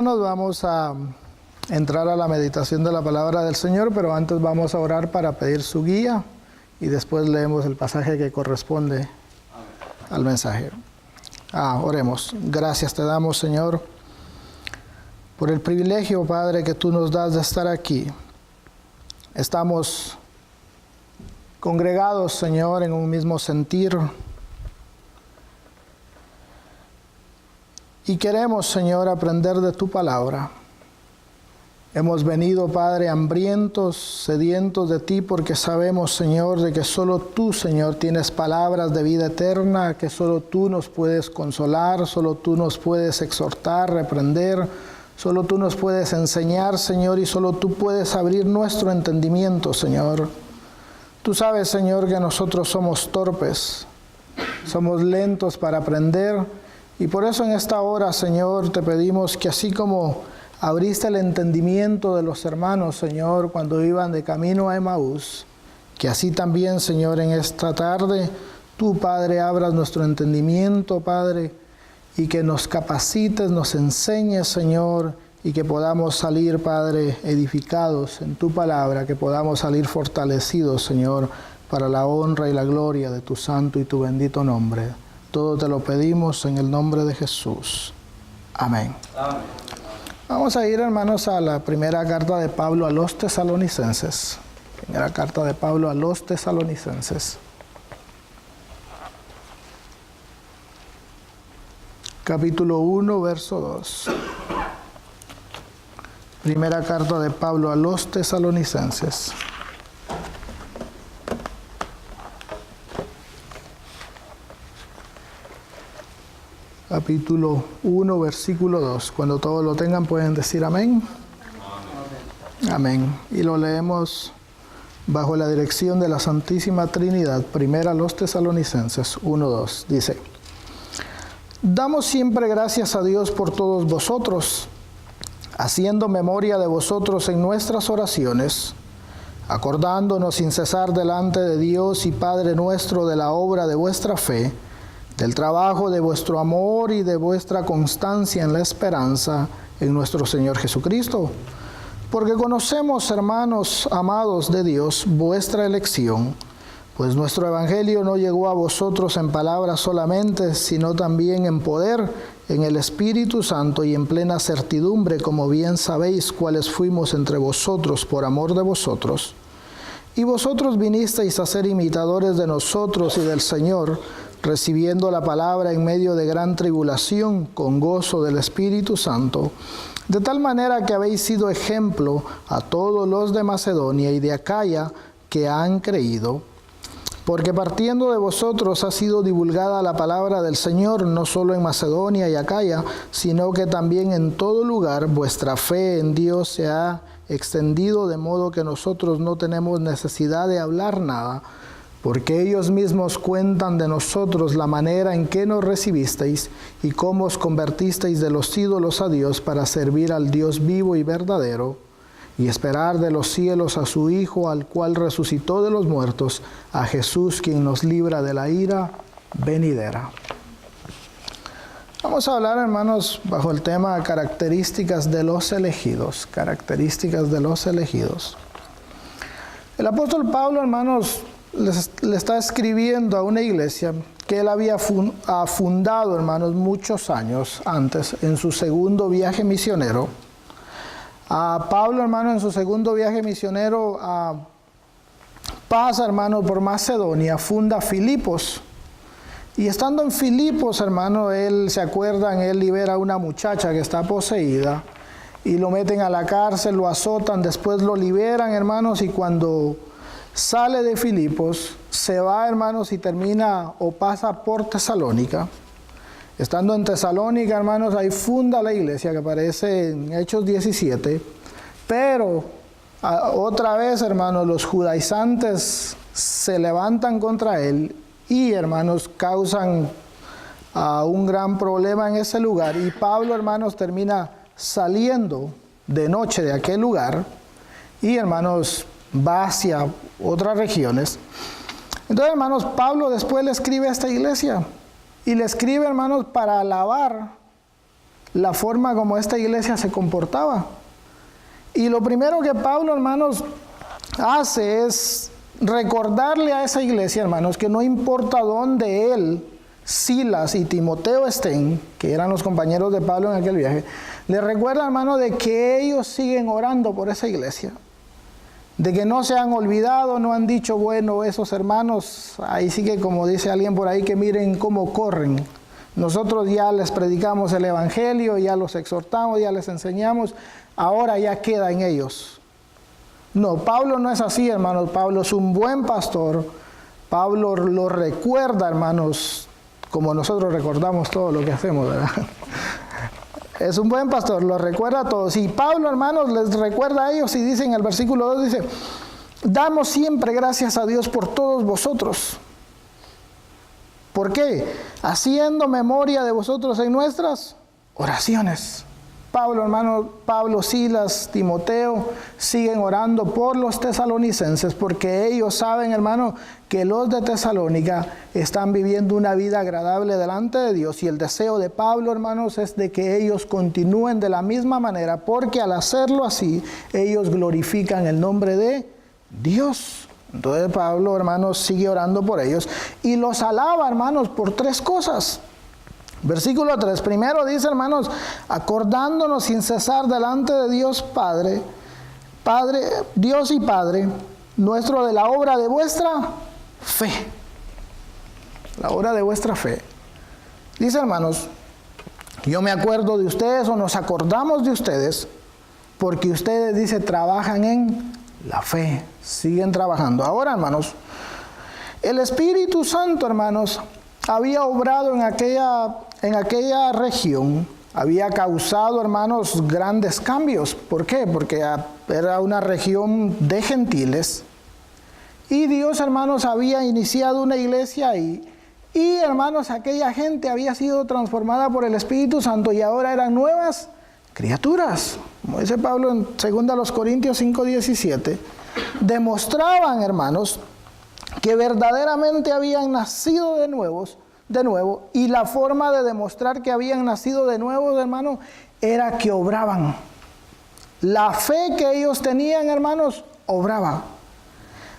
Nos vamos a entrar a la meditación de la palabra del Señor, pero antes vamos a orar para pedir su guía y después leemos el pasaje que corresponde al mensaje. Oremos. Gracias te damos, Señor, por el privilegio, Padre, que tú nos das de estar aquí. Estamos congregados, Señor, en un mismo sentir. Y queremos, Señor, aprender de tu palabra. Hemos venido, Padre, hambrientos, sedientos de ti, porque sabemos, Señor, de que solo tú, Señor, tienes palabras de vida eterna, que solo tú nos puedes consolar, solo tú nos puedes exhortar, reprender, solo tú nos puedes enseñar, Señor, y solo tú puedes abrir nuestro entendimiento, Señor. Tú sabes, Señor, que nosotros somos torpes, somos lentos para aprender, y por eso en esta hora, Señor, te pedimos que así como abriste el entendimiento de los hermanos, Señor, cuando iban de camino a Emaús, que así también, Señor, en esta tarde, tú, Padre, abras nuestro entendimiento, Padre, y que nos capacites, nos enseñes, Señor, y que podamos salir, Padre, edificados en tu palabra, que podamos salir fortalecidos, Señor, para la honra y la gloria de tu santo y tu bendito nombre. Todo te lo pedimos en el nombre de Jesús. Amén. Amén. Vamos a ir, hermanos, a la primera carta de Pablo a los tesalonicenses. Primera carta de Pablo a los tesalonicenses. Capítulo 1, verso 2. Primera carta de Pablo a los tesalonicenses. Capítulo 1, versículo 2. Cuando todos lo tengan pueden decir amén. Amén. Amén. Y lo leemos bajo la dirección de la Santísima Trinidad. Primera a los tesalonicenses 1, 2. Dice: Damos siempre gracias a Dios por todos vosotros, haciendo memoria de vosotros en nuestras oraciones, acordándonos sin cesar delante de Dios y Padre nuestro de la obra de vuestra fe, del trabajo de vuestro amor y de vuestra constancia en la esperanza en nuestro Señor Jesucristo. Porque conocemos, hermanos amados de Dios, vuestra elección, pues nuestro evangelio no llegó a vosotros en palabras solamente, sino también en poder, en el Espíritu Santo y en plena certidumbre, como bien sabéis cuáles fuimos entre vosotros por amor de vosotros. Y vosotros vinisteis a ser imitadores de nosotros y del Señor, recibiendo la palabra en medio de gran tribulación, con gozo del Espíritu Santo, de tal manera que habéis sido ejemplo a todos los de Macedonia y de Acaya que han creído. Porque partiendo de vosotros ha sido divulgada la palabra del Señor, no solo en Macedonia y Acaya, sino que también en todo lugar vuestra fe en Dios se ha extendido, de modo que nosotros no tenemos necesidad de hablar nada, porque ellos mismos cuentan de nosotros la manera en que nos recibisteis y cómo os convertisteis de los ídolos a Dios para servir al Dios vivo y verdadero, y esperar de los cielos a su Hijo, al cual resucitó de los muertos, a Jesús, quien nos libra de la ira venidera. Vamos a hablar, hermanos, bajo el tema características de los elegidos. Características de los elegidos. El apóstol Pablo, hermanos, le está escribiendo a una iglesia que él había fundado, hermanos, muchos años antes, en su segundo viaje misionero. Pablo, hermano, en su segundo viaje misionero pasa, hermano, por Macedonia, funda Filipos. Y estando en Filipos, hermano, él libera a una muchacha que está poseída y lo meten a la cárcel, lo azotan, después lo liberan, hermanos, y cuando sale de Filipos, se va, hermanos, y termina o pasa por Tesalónica. Estando en Tesalónica, hermanos, ahí funda la iglesia que aparece en Hechos 17. Pero otra vez, hermanos, los judaizantes se levantan contra él y, hermanos, causan un gran problema en ese lugar. Y Pablo, hermanos, termina saliendo de noche de aquel lugar y, hermanos, va hacia otras regiones. Entonces, hermanos, Pablo después le escribe a esta iglesia y le escribe, hermanos, para alabar la forma como esta iglesia se comportaba. Y lo primero que Pablo, hermanos, hace es recordarle a esa iglesia, hermanos, que no importa dónde él, Silas y Timoteo estén, que eran los compañeros de Pablo en aquel viaje, le recuerda, hermano, de que ellos siguen orando por esa iglesia, de que no se han olvidado, no han dicho, bueno, esos hermanos, ahí sí que como dice alguien por ahí, que miren cómo corren. Nosotros ya les predicamos el evangelio, ya los exhortamos, ya les enseñamos, ahora ya queda en ellos. No, Pablo no es así, hermanos. Pablo es un buen pastor. Pablo lo recuerda, hermanos, como nosotros recordamos todo lo que hacemos, ¿verdad? Es un buen pastor, lo recuerda a todos. Y Pablo, hermanos, les recuerda a ellos y dice en el versículo 2, dice, damos siempre gracias a Dios por todos vosotros. ¿Por qué? Haciendo memoria de vosotros en nuestras oraciones. Pablo, hermano, Pablo, Silas, Timoteo siguen orando por los tesalonicenses porque ellos saben, hermano, que los de Tesalónica están viviendo una vida agradable delante de Dios, y el deseo de Pablo, hermanos, es de que ellos continúen de la misma manera, porque al hacerlo así, ellos glorifican el nombre de Dios. Entonces Pablo, hermanos, sigue orando por ellos y los alaba, hermanos, por tres cosas. Versículo 3, primero dice, hermanos, acordándonos sin cesar delante de Dios Padre, Dios y Padre, nuestro, de la obra de vuestra fe. La obra de vuestra fe. Dice, hermanos, yo me acuerdo de ustedes, o nos acordamos de ustedes, porque ustedes, dice, trabajan en la fe, siguen trabajando. Ahora, hermanos, el Espíritu Santo, hermanos, había obrado en aquella región, había causado, hermanos, grandes cambios. ¿Por qué? Porque era una región de gentiles y Dios, hermanos, había iniciado una iglesia ahí, y, hermanos, aquella gente había sido transformada por el Espíritu Santo y ahora eran nuevas criaturas. Como dice Pablo en 2 Corintios 5:17, demostraban, hermanos, que verdaderamente habían nacido de nuevo, y la forma de demostrar que habían nacido de nuevo, hermano, era que obraban. La fe que ellos tenían, hermanos, obraba.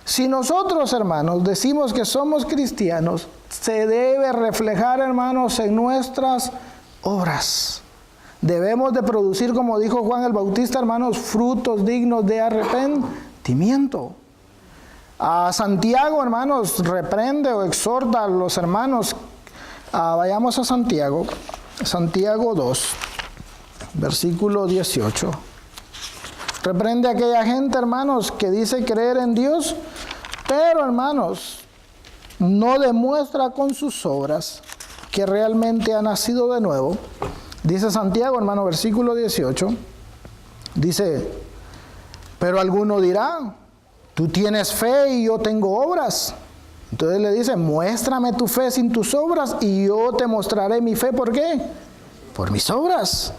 Si nosotros, hermanos, decimos que somos cristianos, se debe reflejar, hermanos, en nuestras obras. Debemos de producir, como dijo Juan el Bautista, hermanos, frutos dignos de arrepentimiento. A Santiago, hermanos, reprende o exhorta a los hermanos. Vayamos a Santiago 2, versículo 18. Reprende a aquella gente, hermanos, que dice creer en Dios, pero, hermanos, no demuestra con sus obras que realmente ha nacido de nuevo. Dice Santiago, hermano, versículo 18, dice, pero alguno dirá, tú tienes fe y yo tengo obras. Entonces le dice, muéstrame tu fe sin tus obras y yo te mostraré mi fe. ¿Por qué? Por mis obras.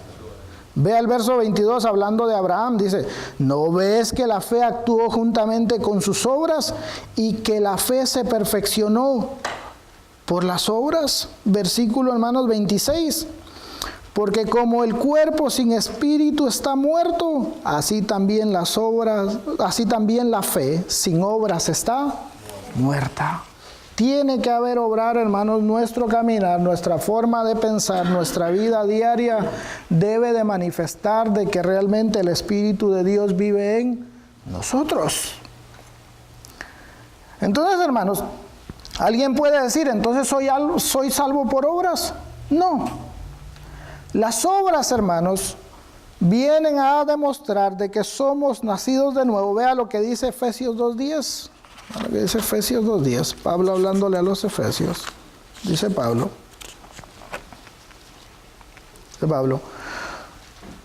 Ve al verso 22 hablando de Abraham, dice, ¿no ves que la fe actuó juntamente con sus obras y que la fe se perfeccionó por las obras? Versículo, hermanos, 26. Porque como el cuerpo sin espíritu está muerto, así también la fe sin obras está muerta. Tiene que haber obrar, hermanos, nuestro caminar, nuestra forma de pensar, nuestra vida diaria debe de manifestar de que realmente el Espíritu de Dios vive en nosotros. Entonces, hermanos, ¿alguien puede decir, entonces soy salvo por obras? No. Las obras, hermanos, vienen a demostrar de que somos nacidos de nuevo. Vea lo que dice Efesios 2:10. Lo que dice Efesios 2:10. Pablo hablándole a los Efesios. Dice Pablo.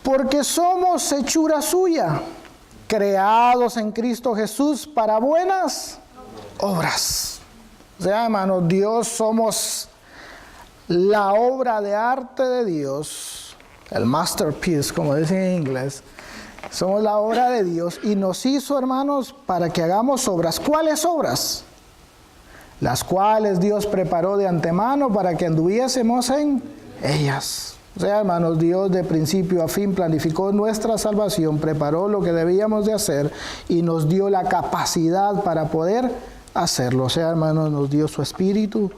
Porque somos hechura suya, creados en Cristo Jesús para buenas obras. O sea, hermanos, Dios somos la obra de arte de Dios, el masterpiece, como dicen en inglés. Somos la obra de Dios y nos hizo, hermanos, para que hagamos obras. ¿Cuáles obras? Las cuales Dios preparó de antemano para que anduviésemos en ellas. O sea, hermanos, Dios de principio a fin planificó nuestra salvación, preparó lo que debíamos de hacer y nos dio la capacidad para poder hacerlo. O sea, hermanos, nos dio su Espíritu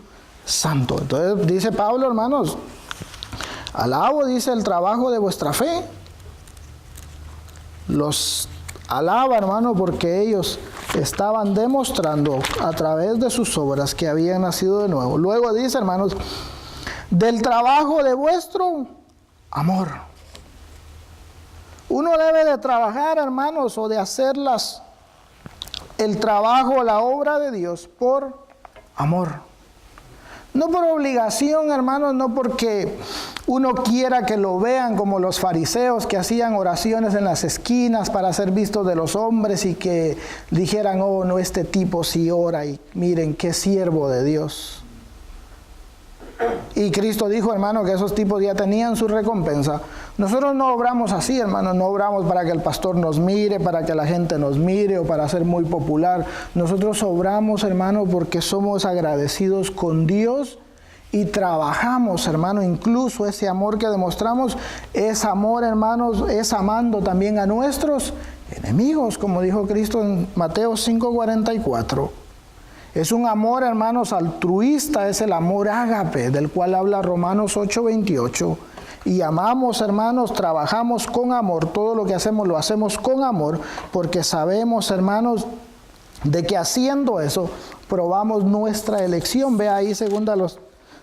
Santo. Entonces, dice Pablo, hermanos, alabo, dice, el trabajo de vuestra fe. Los alaba, hermano, porque ellos estaban demostrando a través de sus obras que habían nacido de nuevo. Luego dice, hermanos, del trabajo de vuestro amor. Uno debe de trabajar, hermanos, o de hacerlas el trabajo, la obra de Dios por amor. No por obligación, hermanos, no porque uno quiera que lo vean como los fariseos que hacían oraciones en las esquinas para ser vistos de los hombres y que dijeran, oh, no, este tipo sí ora y miren qué siervo de Dios. Y Cristo dijo, hermano, que esos tipos ya tenían su recompensa. Nosotros no obramos así, hermano, no obramos para que el pastor nos mire, para que la gente nos mire o para ser muy popular. Nosotros obramos, hermano, porque somos agradecidos con Dios y trabajamos, hermano, incluso ese amor que demostramos, es amor, hermanos, es amando también a nuestros enemigos, como dijo Cristo en Mateo 5:44. Es un amor, hermanos, altruista, es el amor ágape, del cual habla Romanos 8:28. Y amamos, hermanos, trabajamos con amor, todo lo que hacemos lo hacemos con amor, porque sabemos, hermanos, de que haciendo eso, probamos nuestra elección. Ve ahí 2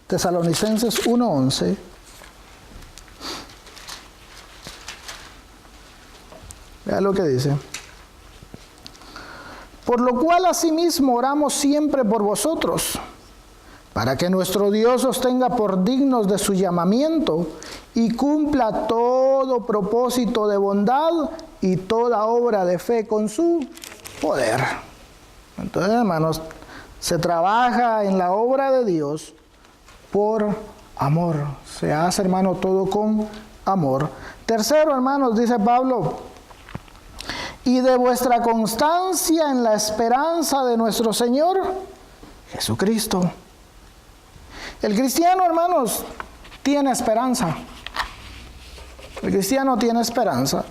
Tesalonicenses 1:11. Vea lo que dice. Por lo cual asimismo oramos siempre por vosotros, para que nuestro Dios os tenga por dignos de su llamamiento y cumpla todo propósito de bondad y toda obra de fe con su poder. Entonces, hermanos, se trabaja en la obra de Dios por amor. Se hace, hermano, todo con amor. Tercero, hermanos, dice Pablo, y de vuestra constancia en la esperanza de nuestro Señor Jesucristo. El cristiano, hermanos, tiene esperanza. El cristiano tiene esperanza.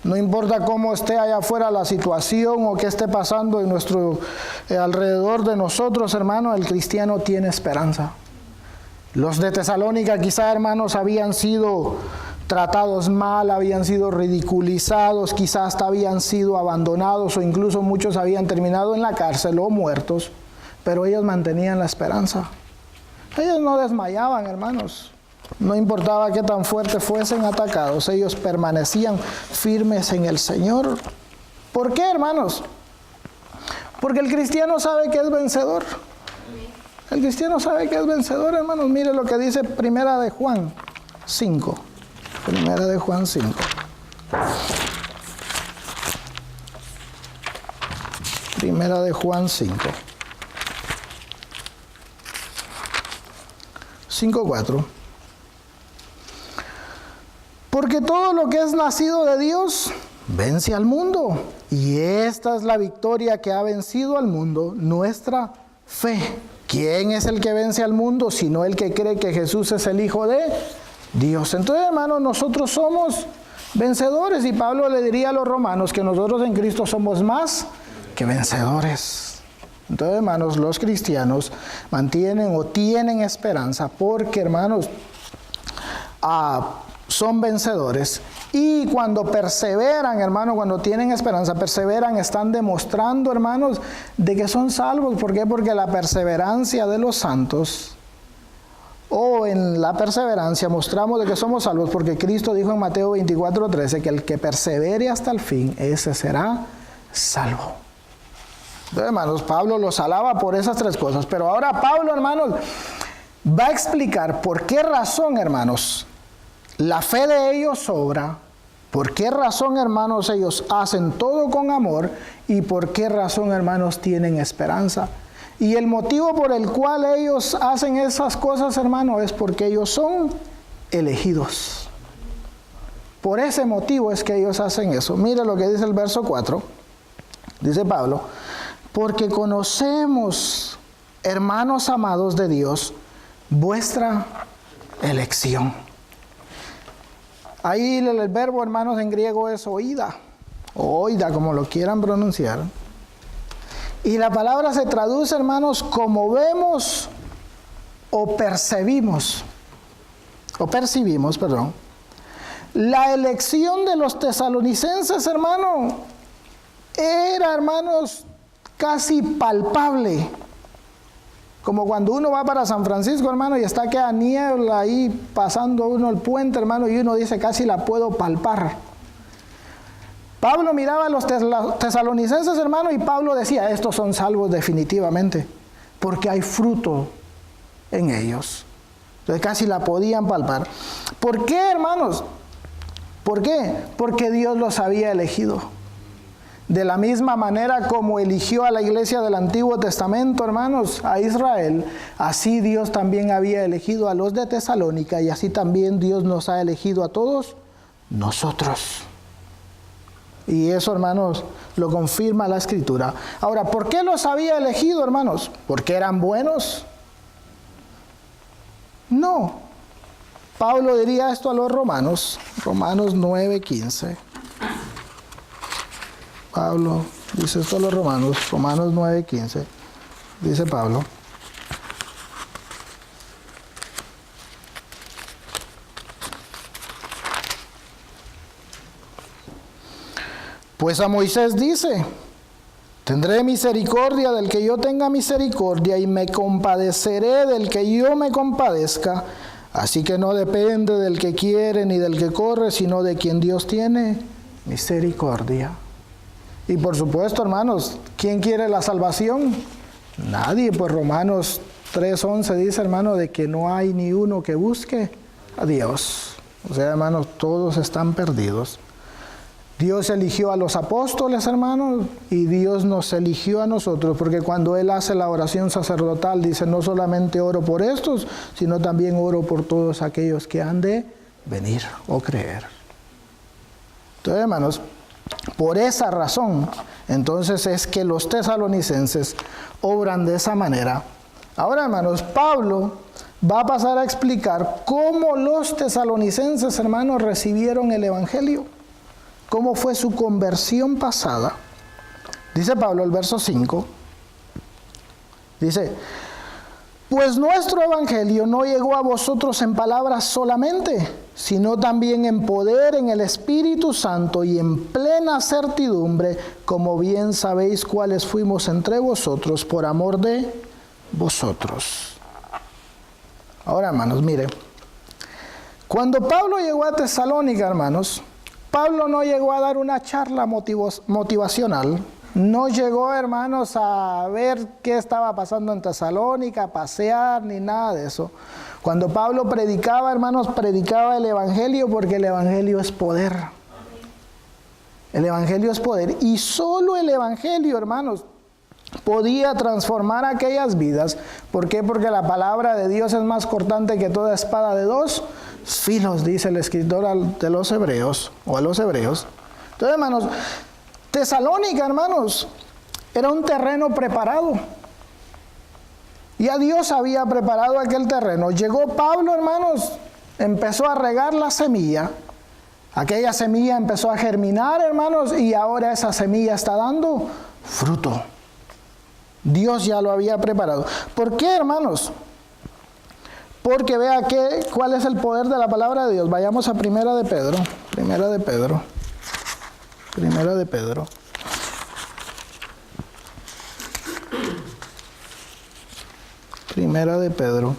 No importa cómo esté allá afuera la situación o qué esté pasando en nuestro alrededor de nosotros, hermanos, el cristiano tiene esperanza. Los de Tesalónica quizá, hermanos, habían sido tratados mal, habían sido ridiculizados, quizás hasta habían sido abandonados o incluso muchos habían terminado en la cárcel o muertos, pero ellos mantenían la esperanza. Ellos no desmayaban, hermanos. No importaba qué tan fuerte fuesen atacados, ellos permanecían firmes en el Señor. ¿Por qué, hermanos? Porque el cristiano sabe que es vencedor. El cristiano sabe que es vencedor, hermanos. Mire lo que dice Primera de Juan 5. Primera de Juan 5. Primera de Juan 5. 5:4. Porque todo lo que es nacido de Dios vence al mundo. Y esta es la victoria que ha vencido al mundo, nuestra fe. ¿Quién es el que vence al mundo? Sino el que cree que Jesús es el Hijo de Dios. Entonces, hermanos, nosotros somos vencedores. Y Pablo le diría a los romanos que nosotros en Cristo somos más que vencedores. Entonces, hermanos, los cristianos mantienen o tienen esperanza porque, hermanos, son vencedores. Y cuando perseveran, hermanos, cuando tienen esperanza, perseveran, están demostrando, hermanos, de que son salvos. ¿Por qué? Porque la perseverancia de los santos, o en la perseverancia mostramos de que somos salvos, porque Cristo dijo en Mateo 24:13 que el que persevere hasta el fin, ese será salvo. Entonces, hermanos, Pablo los alaba por esas tres cosas. Pero ahora Pablo, hermanos, va a explicar por qué razón, hermanos, la fe de ellos obra, por qué razón, hermanos, ellos hacen todo con amor y por qué razón, hermanos, tienen esperanza. Y el motivo por el cual ellos hacen esas cosas, hermanos, es porque ellos son elegidos. Por ese motivo es que ellos hacen eso. Mire lo que dice el verso 4. Dice Pablo, porque conocemos, hermanos amados de Dios, vuestra elección. Ahí el verbo, hermanos, en griego es oída, o oida, como lo quieran pronunciar. Y la palabra se traduce, hermanos, como vemos o percibimos. La elección de los tesalonicenses, hermano, era, hermanos, casi palpable. Como cuando uno va para San Francisco, hermano, y está aquella niebla ahí pasando uno el puente, hermano, y uno dice, casi la puedo palpar. Pablo miraba a los tesalonicenses, hermano, y Pablo decía, estos son salvos definitivamente, porque hay fruto en ellos. Entonces casi la podían palpar. ¿Por qué, hermanos? ¿Por qué? Porque Dios los había elegido. De la misma manera como eligió a la iglesia del Antiguo Testamento, hermanos, a Israel, así Dios también había elegido a los de Tesalónica y así también Dios nos ha elegido a todos nosotros. Y eso, hermanos, lo confirma la Escritura. Ahora, ¿por qué los había elegido, hermanos? ¿Porque eran buenos? No. Pablo diría esto a los romanos, Romanos 9:15. Pablo dice esto a los romanos, Romanos 9:15. Dice Pablo. Pues a Moisés dice, tendré misericordia del que yo tenga misericordia y me compadeceré del que yo me compadezca. Así que no depende del que quiere ni del que corre, sino de quien Dios tiene misericordia. Y por supuesto, hermanos, ¿quién quiere la salvación? Nadie. Pues Romanos 3:11 dice, hermano, de que no hay ni uno que busque a Dios. O sea, hermanos, todos están perdidos. Dios eligió a los apóstoles, hermanos, y Dios nos eligió a nosotros, porque cuando Él hace la oración sacerdotal, dice, no solamente oro por estos, sino también oro por todos aquellos que han de venir o creer. Entonces, hermanos, por esa razón, entonces es que los tesalonicenses obran de esa manera. Ahora, hermanos, Pablo va a pasar a explicar cómo los tesalonicenses, hermanos, recibieron el Evangelio. ¿Cómo fue su conversión pasada? Dice Pablo, el verso 5, dice, pues nuestro evangelio no llegó a vosotros en palabras solamente, sino también en poder, en el Espíritu Santo y en plena certidumbre, como bien sabéis cuáles fuimos entre vosotros por amor de vosotros. Ahora, hermanos, mire, cuando Pablo llegó a Tesalónica, hermanos, Pablo no llegó a dar una charla motivacional, no llegó, hermanos, a ver qué estaba pasando en Tesalónica, a pasear, ni nada de eso. Cuando Pablo predicaba, hermanos, predicaba el Evangelio porque el Evangelio es poder. El Evangelio es poder. Y solo el Evangelio, hermanos, podía transformar aquellas vidas. ¿Por qué? Porque la palabra de Dios es más cortante que toda espada de dos filos, dice el escritor de los Hebreos, o a los Hebreos. Entonces, hermanos, Tesalónica, hermanos, era un terreno preparado. Ya Dios había preparado aquel terreno. Llegó Pablo, hermanos, empezó a regar la semilla. Aquella semilla empezó a germinar, hermanos, y ahora esa semilla está dando fruto. Dios ya lo había preparado. ¿Por qué, hermanos? Porque vea cuál es el poder de la palabra de Dios. Vayamos a Primera de Pedro. Primera de Pedro.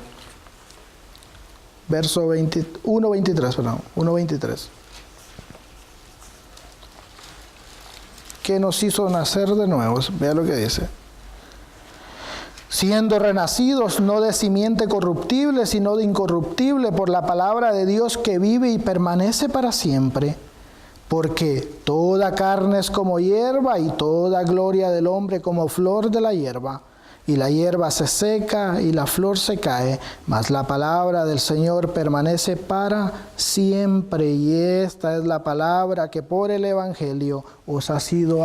Verso 1:23. Que nos hizo nacer de nuevo. Vea lo que dice. Siendo renacidos no de simiente corruptible, sino de incorruptible, por la palabra de Dios que vive y permanece para siempre. Porque toda carne es como hierba, y toda gloria del hombre como flor de la hierba. Y la hierba se seca, y la flor se cae, mas la palabra del Señor permanece para siempre. Y esta es la palabra que por el Evangelio os ha sido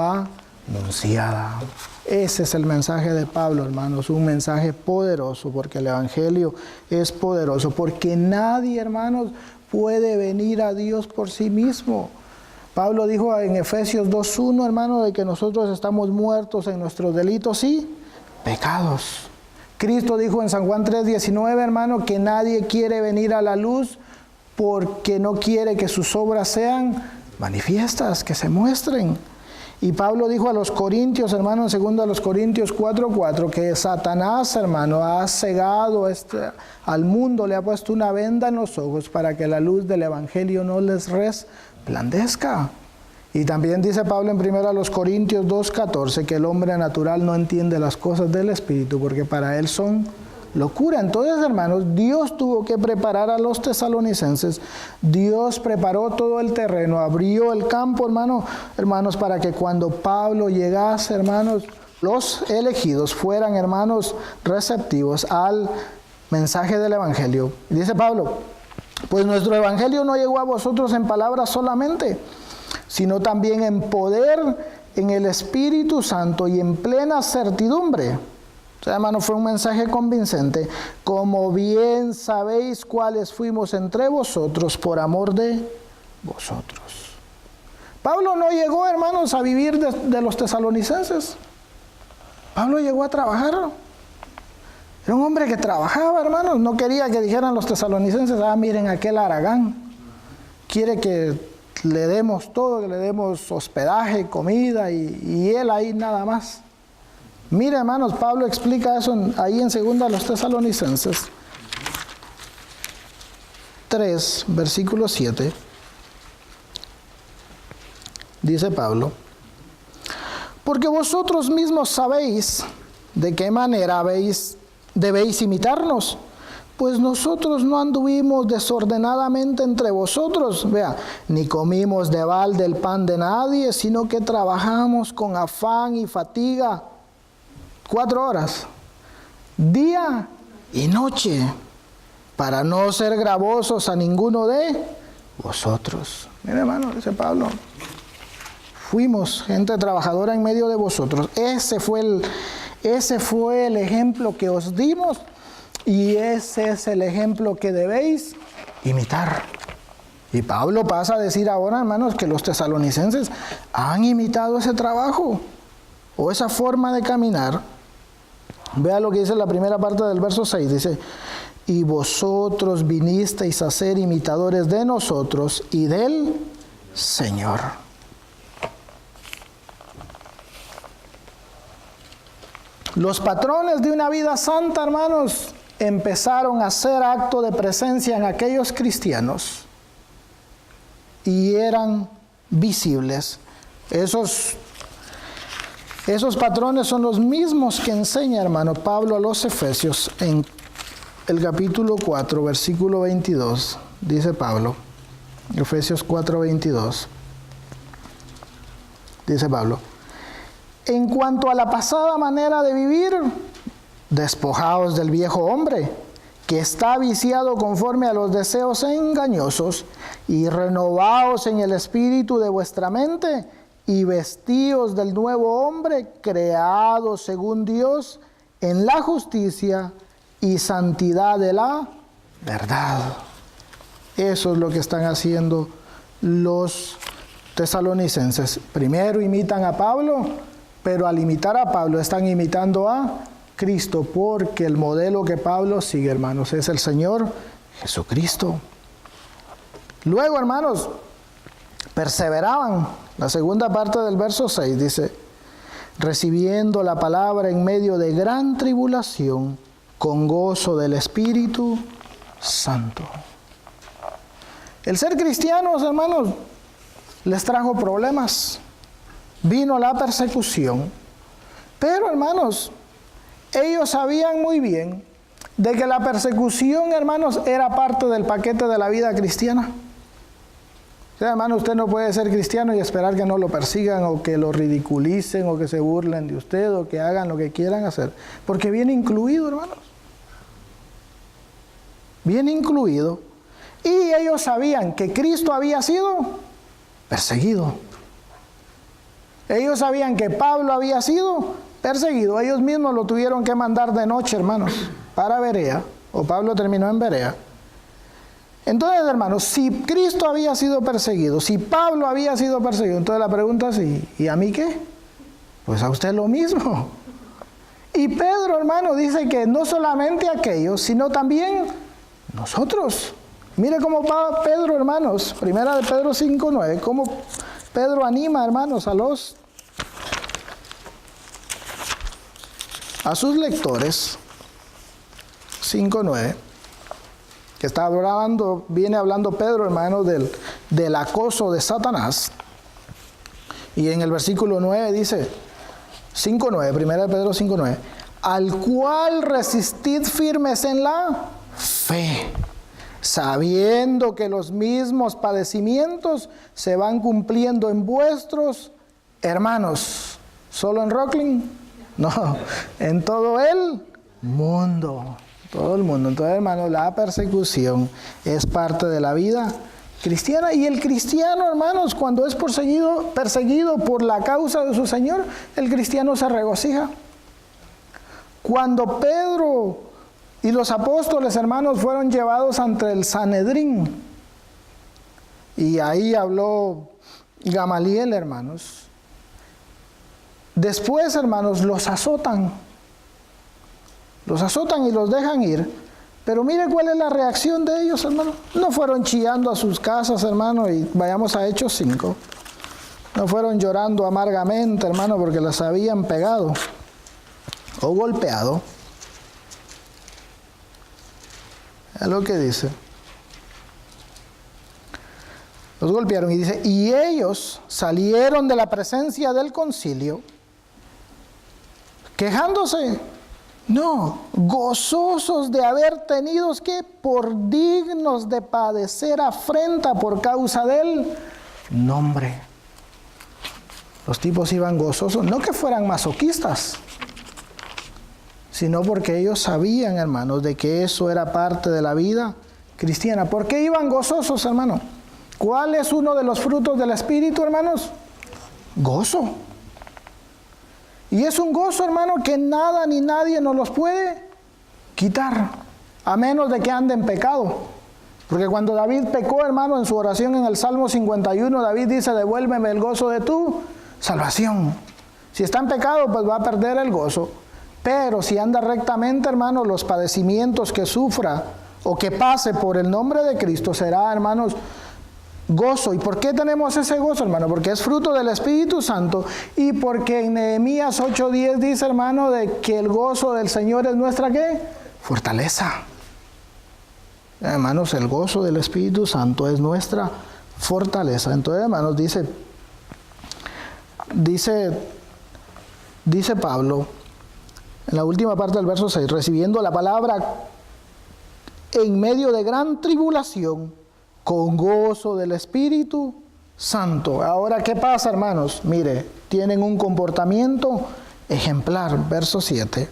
anunciada. Ese es el mensaje de Pablo, hermanos, un mensaje poderoso, porque el Evangelio es poderoso, porque nadie, hermanos, puede venir a Dios por sí mismo. Pablo dijo en Efesios 2:1, hermano, de que nosotros estamos muertos en nuestros delitos y pecados. Cristo dijo en San Juan 3:19, hermano, que nadie quiere venir a la luz porque no quiere que sus obras sean manifiestas, que se muestren. Y Pablo dijo a los Corintios, hermano, en 2 Corintios 4:4, que Satanás, hermano, ha cegado al mundo, le ha puesto una venda en los ojos para que la luz del Evangelio no les resplandezca. Y también dice Pablo en 1 Corintios 2:14 que el hombre natural no entiende las cosas del Espíritu porque para él son locura. Entonces, hermanos, Dios tuvo que preparar a los tesalonicenses. Dios preparó todo el terreno, abrió el campo, hermanos, para que cuando Pablo llegase, hermanos, los elegidos fueran, hermanos, receptivos al mensaje del Evangelio. Dice Pablo, pues nuestro Evangelio no llegó a vosotros en palabras solamente, sino también en poder, en el Espíritu Santo y en plena certidumbre. O sea, hermano, fue un mensaje convincente. Como bien sabéis cuáles fuimos entre vosotros por amor de vosotros. Pablo no llegó, hermanos, a vivir de los tesalonicenses. Pablo llegó a trabajar. Era un hombre que trabajaba, hermanos. No quería que dijeran los tesalonicenses, miren aquel haragán. Quiere que le demos todo, que le demos hospedaje, comida y él ahí nada más. Mira, hermanos, Pablo explica eso ahí en 2 Tesalonicenses 3, versículo 7. Dice Pablo, porque vosotros mismos sabéis de qué manera debéis imitarnos, pues nosotros no anduvimos desordenadamente entre vosotros, ni comimos de balde el pan de nadie, sino que trabajamos con afán y fatiga 4 horas, día y noche, para no ser gravosos a ninguno de vosotros. Mira, hermano, dice Pablo, fuimos gente trabajadora en medio de vosotros. Ese fue el ejemplo que os dimos y ese es el ejemplo que debéis imitar. Y Pablo pasa a decir ahora, hermanos, que los tesalonicenses han imitado ese trabajo o esa forma de caminar. Vea lo que dice la primera parte del verso 6, dice, y vosotros vinisteis a ser imitadores de nosotros y del Señor. Los patrones de una vida santa, hermanos, empezaron a hacer acto de presencia en aquellos cristianos y eran visibles. Esos patrones son los mismos que enseña, hermano, Pablo a los Efesios en el capítulo 4, versículo 22. Dice Pablo, Efesios 4, 22. Dice Pablo, en cuanto a la pasada manera de vivir, despojaos del viejo hombre, que está viciado conforme a los deseos engañosos, y renovaos en el espíritu de vuestra mente, y vestíos del nuevo hombre, creado según Dios, en la justicia y santidad de la verdad. Eso es lo que están haciendo los tesalonicenses. Primero imitan a Pablo, pero al imitar a Pablo están imitando a Cristo, porque el modelo que Pablo sigue, hermanos, es el Señor Jesucristo. Luego, hermanos, perseveraban. La segunda parte del verso 6 dice, recibiendo la palabra en medio de gran tribulación, con gozo del Espíritu Santo. El ser cristianos, hermanos, les trajo problemas. Vino la persecución. Pero, hermanos, ellos sabían muy bien de que la persecución, hermanos, era parte del paquete de la vida cristiana. O sea, hermano, usted no puede ser cristiano y esperar que no lo persigan o que lo ridiculicen o que se burlen de usted o que hagan lo que quieran hacer. Porque viene incluido, hermanos. Viene incluido. Y ellos sabían que Cristo había sido perseguido. Ellos sabían que Pablo había sido perseguido. Ellos mismos lo tuvieron que mandar de noche, hermanos, para Berea, o Pablo terminó en Berea. Entonces, hermanos, si Cristo había sido perseguido, si Pablo había sido perseguido, entonces la pregunta es, ¿y a mí qué? Pues a usted lo mismo. Y Pedro, hermano, dice que no solamente aquellos, sino también nosotros. Mire cómo va Pedro, hermanos, primera de Pedro 5:9, cómo Pedro anima, hermanos, a sus lectores. 5:9, que viene hablando Pedro, hermano, del acoso de Satanás. Y en el versículo 9 dice, 5:9, primera de Pedro 5:9, al cual resistid firmes en la fe, sabiendo que los mismos padecimientos se van cumpliendo en vuestros hermanos. ¿Solo en Rocklin? No, en todo el mundo. Todo el mundo. Entonces, hermanos, la persecución es parte de la vida cristiana. Y el cristiano, hermanos, cuando es perseguido por la causa de su Señor, el cristiano se regocija. Cuando Pedro y los apóstoles, hermanos, fueron llevados ante el Sanedrín, y ahí habló Gamaliel, hermanos. Después, hermanos, los azotan y los dejan ir. Pero mire cuál es la reacción de ellos, hermano. No fueron chillando a sus casas, hermano, y vayamos a Hechos 5. No fueron llorando amargamente, hermano, porque las habían pegado o golpeado. Es lo que dice. Los golpearon y dice, y ellos salieron de la presencia del concilio, quejándose, no, gozosos de haber tenido que por dignos de padecer afrenta por causa del nombre. Los tipos iban gozosos, no que fueran masoquistas, sino porque ellos sabían, hermanos, de que eso era parte de la vida cristiana. ¿Por qué iban gozosos, hermano? ¿Cuál es uno de los frutos del Espíritu, hermanos? Gozo. Y es un gozo, hermano, que nada ni nadie nos los puede quitar, a menos de que ande en pecado. Porque cuando David pecó, hermano, en su oración en el Salmo 51, David dice, devuélveme el gozo de tu salvación. Si está en pecado, pues va a perder el gozo. Pero si anda rectamente, hermano, los padecimientos que sufra o que pase por el nombre de Cristo será, hermanos, gozo. ¿Y por qué tenemos ese gozo, hermano? Porque es fruto del Espíritu Santo y porque en Nehemías 8:10 dice, hermano, de que el gozo del Señor es nuestra, ¿qué? Fortaleza. Hermanos, el gozo del Espíritu Santo es nuestra fortaleza. Entonces, hermanos, dice Pablo, en la última parte del verso 6, recibiendo la palabra en medio de gran tribulación, con gozo del Espíritu Santo. Ahora, ¿qué pasa, hermanos? Mire, tienen un comportamiento ejemplar, verso 7.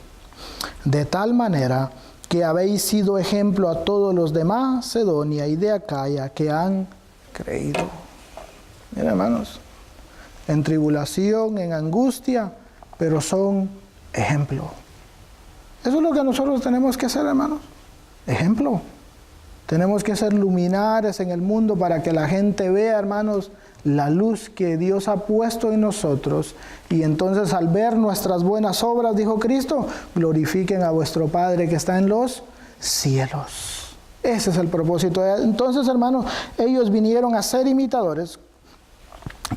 De tal manera que habéis sido ejemplo a todos los de Macedonia y de Acaya que han creído. Miren, hermanos, en tribulación, en angustia, pero son ejemplo. Eso es lo que nosotros tenemos que hacer, hermanos. Ejemplo. Tenemos que ser luminares en el mundo para que la gente vea, hermanos, la luz que Dios ha puesto en nosotros. Y entonces al ver nuestras buenas obras, dijo Cristo, glorifiquen a vuestro Padre que está en los cielos. Ese es el propósito. Entonces, hermanos, ellos vinieron a ser imitadores.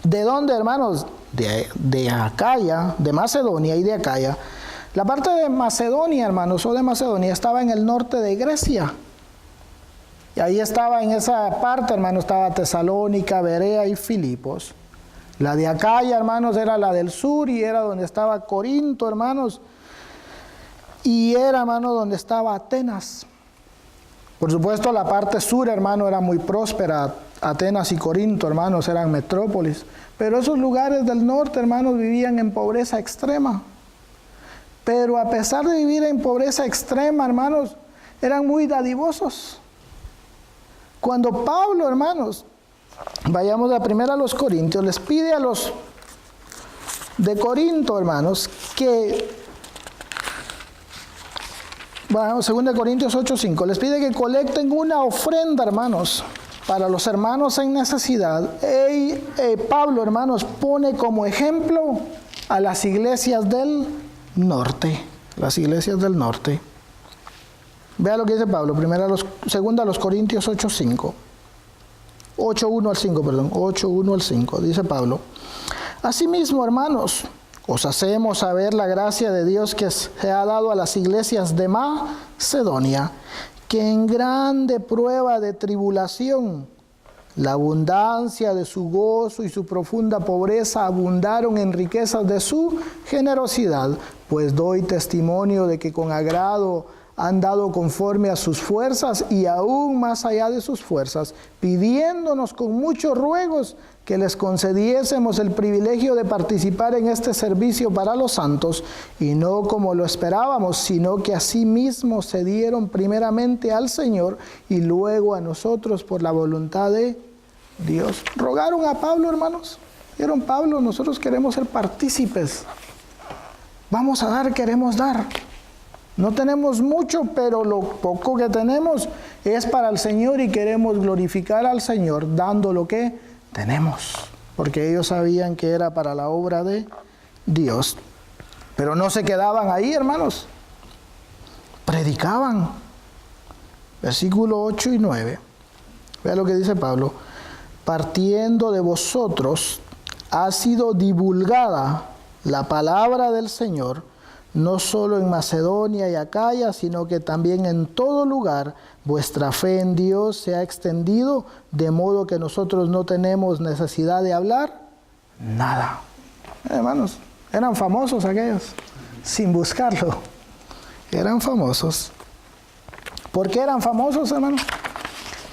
¿De dónde, hermanos? De Acaya, de Macedonia y de Acaya. La parte de Macedonia, hermanos, o de Macedonia, estaba en el norte de Grecia. Y ahí estaba, en esa parte, hermanos, estaba Tesalónica, Berea y Filipos. La de Acaya, hermanos, era la del sur y era donde estaba Corinto, hermanos. Y era, hermanos, donde estaba Atenas. Por supuesto, la parte sur, hermano, era muy próspera. Atenas y Corinto, hermanos, eran metrópolis. Pero esos lugares del norte, hermanos, vivían en pobreza extrema. Pero a pesar de vivir en pobreza extrema, hermanos, eran muy dadivosos. Cuando Pablo, hermanos, vayamos a primera a los Corintios, les pide a los de Corinto, hermanos, que, bueno, 2 Corintios 8:5, les pide que colecten una ofrenda, hermanos, para los hermanos en necesidad. Pablo, hermanos, pone como ejemplo a las iglesias del norte. Las iglesias del norte. Vea lo que dice Pablo, 2 Corintios 8:5. 8:1 al 5, perdón. 8:1 al 5. Dice Pablo: Asimismo, hermanos, os hacemos saber la gracia de Dios que se ha dado a las iglesias de Macedonia, que en grande prueba de tribulación, la abundancia de su gozo y su profunda pobreza abundaron en riquezas de su generosidad, pues doy testimonio de que con agrado han dado conforme a sus fuerzas y aún más allá de sus fuerzas, pidiéndonos con muchos ruegos que les concediésemos el privilegio de participar en este servicio para los santos, y no como lo esperábamos, sino que asimismo se dieron primeramente al Señor y luego a nosotros por la voluntad de Dios. Rogaron a Pablo, hermanos. Dijeron: Pablo, nosotros queremos ser partícipes. Vamos a dar, queremos dar. No tenemos mucho, pero lo poco que tenemos es para el Señor y queremos glorificar al Señor dando lo que tenemos, porque ellos sabían que era para la obra de Dios. Pero no se quedaban ahí, hermanos. Predicaban. Versículo 8 y 9. Vea lo que dice Pablo: partiendo de vosotros ha sido divulgada la palabra del Señor, no solo en Macedonia y Acaya, sino que también en todo lugar vuestra fe en Dios se ha extendido, de modo que nosotros no tenemos necesidad de hablar nada. Hermanos, eran famosos aquellos, sin buscarlo. Eran famosos. ¿Por qué eran famosos, hermanos?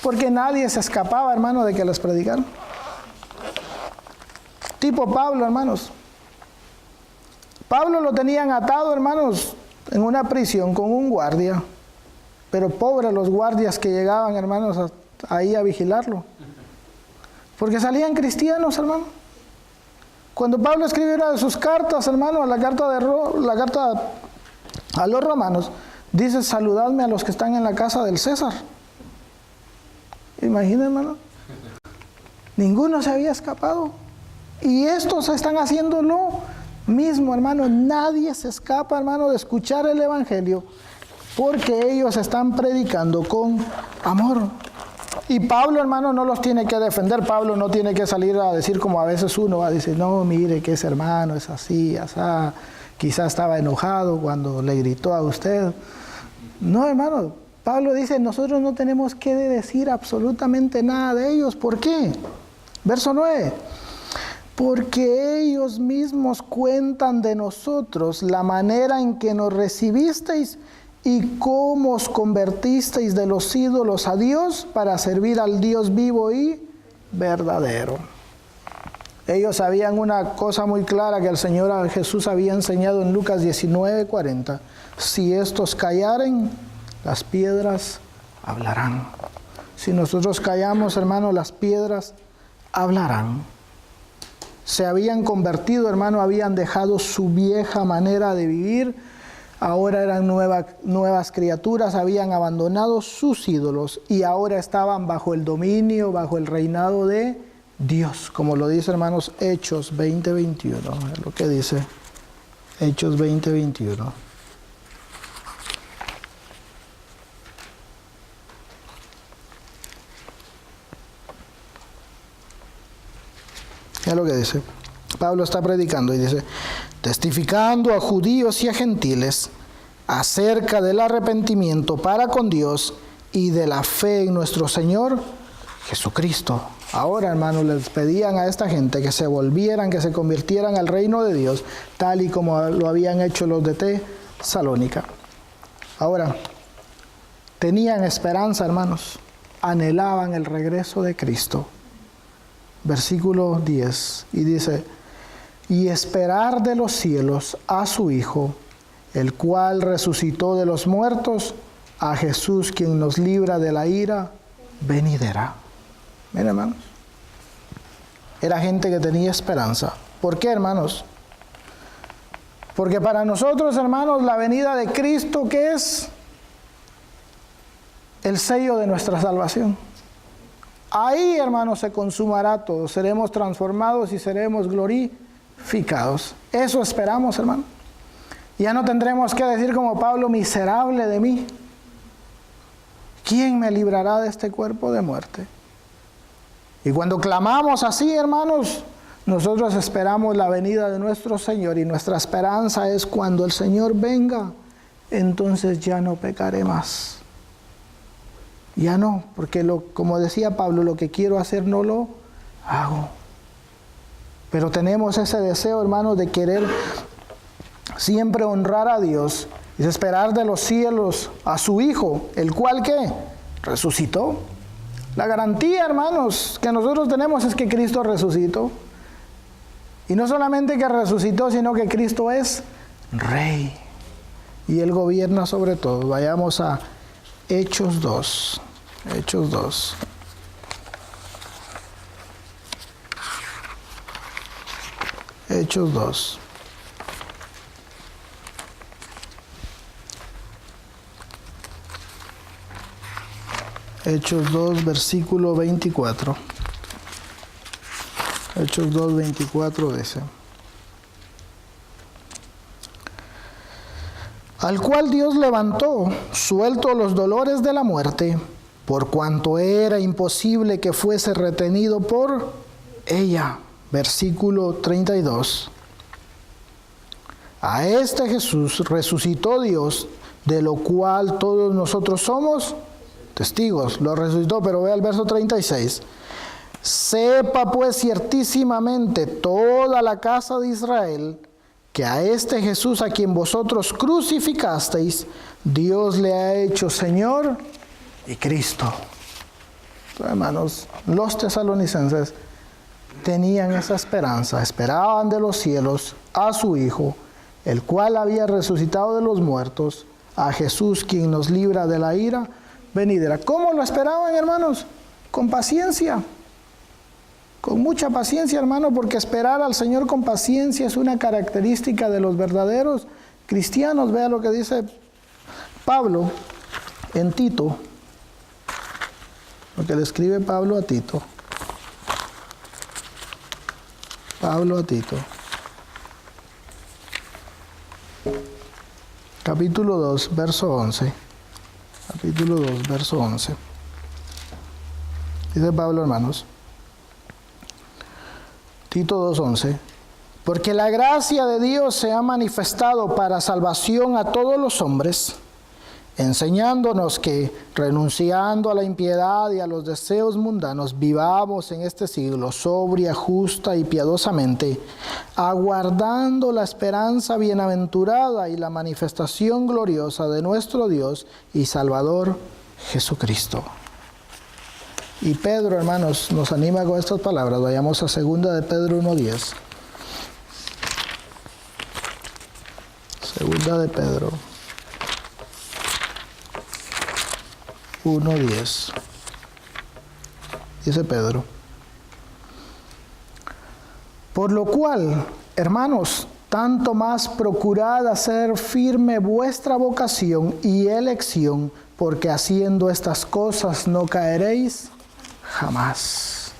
Porque nadie se escapaba, hermano, de que les predicaran. Tipo Pablo, hermanos. Pablo lo tenían atado, hermanos, en una prisión con un guardia. Pero pobres los guardias que llegaban, hermanos, ahí a vigilarlo. Porque salían cristianos, hermano. Cuando Pablo escribió una de sus cartas, hermano, la carta a los romanos, dice: saludadme a los que están en la casa del César. Imaginen, hermano. Ninguno se había escapado. Y estos están haciendo lo mismo, hermano. Nadie se escapa, hermano, de escuchar el Evangelio, porque ellos están predicando con amor. Y Pablo, hermano, no los tiene que defender. Pablo no tiene que salir a decir como a veces uno va a decir: no, mire que ese hermano es así, asá. Quizás estaba enojado cuando le gritó a usted. No, hermano. Pablo dice: nosotros no tenemos que decir absolutamente nada de ellos. ¿Por qué? Verso 9. Porque ellos mismos cuentan de nosotros la manera en que nos recibisteis y cómo os convertisteis de los ídolos a Dios para servir al Dios vivo y verdadero. Ellos sabían una cosa muy clara que el Señor Jesús había enseñado en Lucas 19:40. Si estos callaren, las piedras hablarán. Si nosotros callamos, hermano, las piedras hablarán. Se habían convertido, hermano, habían dejado su vieja manera de vivir. Ahora eran nuevas criaturas, habían abandonado sus ídolos y ahora estaban bajo el dominio, bajo el reinado de Dios. Como lo dice, hermanos, Hechos 20:21. Es lo que dice Hechos 20:21. Es lo que dice. Pablo está predicando y dice: testificando a judíos y a gentiles acerca del arrepentimiento para con Dios y de la fe en nuestro Señor Jesucristo. Ahora, hermanos, les pedían a esta gente que se volvieran, que se convirtieran al reino de Dios, tal y como lo habían hecho los de Tesalónica. Ahora, tenían esperanza, hermanos, anhelaban el regreso de Cristo. Versículo 10, y dice: y esperar de los cielos a su Hijo, el cual resucitó de los muertos, a Jesús, quien nos libra de la ira venidera. Miren, hermanos, era gente que tenía esperanza. ¿Por qué, hermanos? Porque para nosotros, hermanos, la venida de Cristo, ¿qué es? El sello de nuestra salvación. Ahí, hermanos, se consumará todo. Seremos transformados y seremos glorificados. Eso esperamos, hermano. Ya no tendremos que decir como Pablo, miserable de mí. ¿Quién me librará de este cuerpo de muerte? Y cuando clamamos así, hermanos, nosotros esperamos la venida de nuestro Señor, y nuestra esperanza es cuando el Señor venga, entonces ya no pecaré más. Ya no, porque como decía Pablo, lo que quiero hacer no lo hago. Pero tenemos ese deseo, hermanos, de querer siempre honrar a Dios y esperar de los cielos a su Hijo, el cual ¿qué? Resucitó. La garantía, hermanos, que nosotros tenemos es que Cristo resucitó. Y no solamente que resucitó, sino que Cristo es Rey. Y Él gobierna sobre todo. Vayamos a Hechos 2. Hechos 2. Hechos 2. Hechos 2, versículo 24. Hechos 2, 24 dice: al cual Dios levantó, suelto los dolores de la muerte, por cuanto era imposible que fuese retenido por ella. Versículo 32. A este Jesús resucitó Dios, de lo cual todos nosotros somos testigos. Lo resucitó, pero vea el verso 36. Sepa pues ciertísimamente toda la casa de Israel que a este Jesús a quien vosotros crucificasteis, Dios le ha hecho Señor y Cristo. Hermanos, los tesalonicenses tenían esa esperanza, esperaban de los cielos a su Hijo, el cual había resucitado de los muertos, a Jesús quien nos libra de la ira venidera. ¿Cómo lo esperaban, hermanos? Con paciencia. Con mucha paciencia, hermano, porque esperar al Señor con paciencia es una característica de los verdaderos cristianos. Vea lo que dice Pablo en Tito, lo que le escribe Pablo a Tito. Pablo a Tito. Capítulo 2, verso 11. Capítulo 2, verso 11. Dice Pablo, hermanos. Tito 2:11, porque la gracia de Dios se ha manifestado para salvación a todos los hombres, enseñándonos que, renunciando a la impiedad y a los deseos mundanos, vivamos en este siglo sobria, justa y piadosamente, aguardando la esperanza bienaventurada y la manifestación gloriosa de nuestro Dios y Salvador Jesucristo. Y Pedro, hermanos, nos anima con estas palabras. Vayamos a 2 de Pedro 1:10. 2 de Pedro 1:10. Dice Pedro: por lo cual, hermanos, tanto más procurad hacer firme vuestra vocación y elección, porque haciendo estas cosas no caeréis jamás.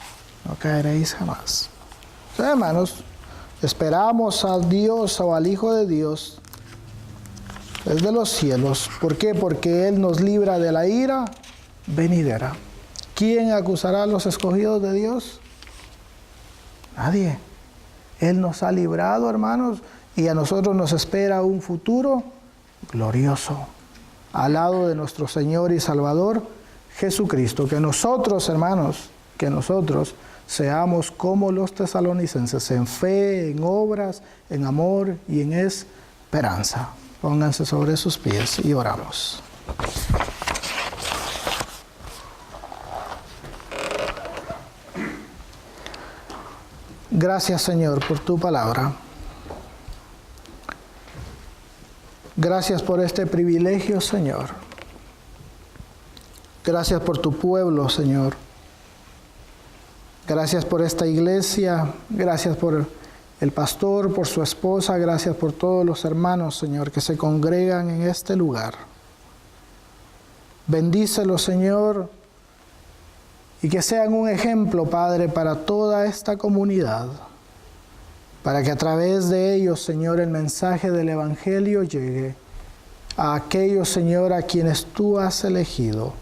No caeréis jamás. Entonces, hermanos, esperamos a Dios o al Hijo de Dios desde los cielos. ¿Por qué? Porque Él nos libra de la ira venidera. ¿Quién acusará a los escogidos de Dios? Nadie. Él nos ha librado, hermanos, y a nosotros nos espera un futuro glorioso al lado de nuestro Señor y Salvador Jesucristo. Que nosotros, hermanos, que nosotros seamos como los tesalonicenses, en fe, en obras, en amor y en esperanza. Pónganse sobre sus pies y oramos. Gracias, Señor, por tu palabra. Gracias por este privilegio, Señor. Gracias por tu pueblo, Señor. Gracias por esta iglesia. Gracias por el pastor, por su esposa, gracias por todos los hermanos, Señor, que se congregan en este lugar. Bendícelos, Señor, y que sean un ejemplo, Padre, para toda esta comunidad, para que a través de ellos, Señor, el mensaje del Evangelio llegue a aquellos, Señor, a quienes tú has elegido.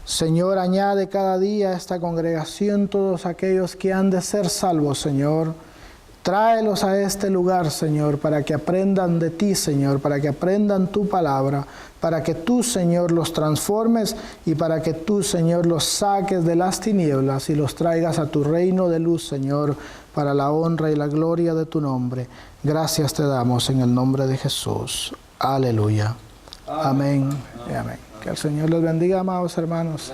Señor, añade cada día a esta congregación todos aquellos que han de ser salvos, Señor. Tráelos a este lugar, Señor, para que aprendan de ti, Señor, para que aprendan tu palabra, para que tú, Señor, los transformes y para que tú, Señor, los saques de las tinieblas y los traigas a tu reino de luz, Señor, para la honra y la gloria de tu nombre. Gracias te damos en el nombre de Jesús. Aleluya. Amén. Amén. Que el Señor les bendiga, amados hermanos.